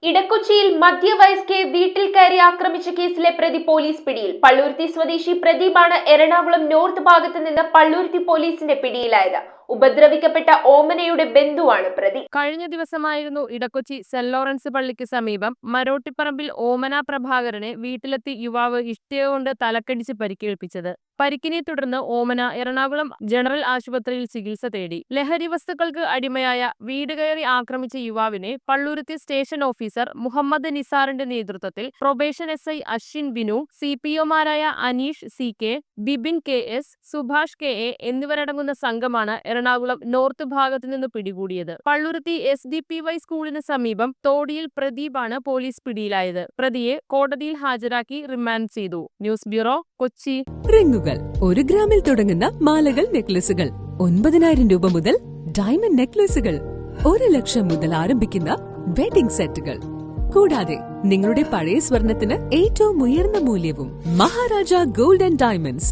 ഇടക്കൊച്ചിയിൽ മധ്യവയസ്കയെ വീട്ടിൽ കയറി ആക്രമിച്ച കേസിലെ പ്രതി പോലീസ് പിടിയിൽ. പള്ളുരുത്തി സ്വദേശി പ്രദീപാണ് എറണാകുളം നോർത്ത് ഭാഗത്ത് നിന്ന് പള്ളുരുത്തി പോലീസിന്റെ പിടിയിലായത്. ഉപദ്രവിക്കപ്പെട്ട ഓമനയുടെ ബന്ധുവാണ് പ്രതി. കഴിഞ്ഞ ദിവസമായിരുന്നു ഇടക്കൊച്ചി സെന്റ് ലോറൻസ് പള്ളിക്ക് സമീപം മരോട്ടിപ്പറമ്പിൽ ഓമന പ്രഭാകരനെ വീട്ടിലെത്തി യുവാവ് ഇഷ്ടിക കൊണ്ട് തലക്കടിച്ച് പരിക്കേൽപ്പിച്ചത്. പരിക്കിനെ തുടർന്ന് ഓമന എറണാകുളം ജനറൽ ആശുപത്രിയിൽ ചികിത്സ തേടി. ലഹരി വസ്തുക്കൾക്ക് അടിമയായ വീട് കയറി ആക്രമിച്ച യുവാവിനെ പള്ളുരുത്തി സ്റ്റേഷൻ ഓഫീസർ മുഹമ്മദ് നിസാറിന്റെ നേതൃത്വത്തിൽ പ്രൊബേഷൻ SI അശ്വിൻ ബിനു, CPOമാരായ Aneesh CK, Bibin KS, Subhash KA എന്നിവരടങ്ങുന്ന സംഘമാണ് എറണാകുളം നോർത്ത് ഭാഗത്തു നിന്ന് പിടികൂടിയത്. പള്ളുരുത്തി SDPY സ്കൂളിന് സമീപം തോടിയിൽ പ്രദീപാണ് പോലീസ് പിടിയിലായത്. പ്രതിയെ കോടതിയിൽ ഹാജരാക്കി റിമാൻഡ് ചെയ്തു. News bureau, Kochi. റിങ്ങുകൾ 1 ഗ്രാമിൽ തുടങ്ങുന്ന മാലകൾ, നെക്ലസുകൾ 9,000 രൂപ മുതൽ ഡയമണ്ട് നെക്ലസുകൾ 1 ലക്ഷം മുതൽ ആരംഭിക്കുന്ന വെഡിംഗ് സെറ്റുകൾ. കൂടാതെ നിങ്ങളുടെ പഴയ സ്വർണത്തിന് ഏറ്റവും ഉയർന്ന മൂല്യവും. Maharaja gold and diamonds,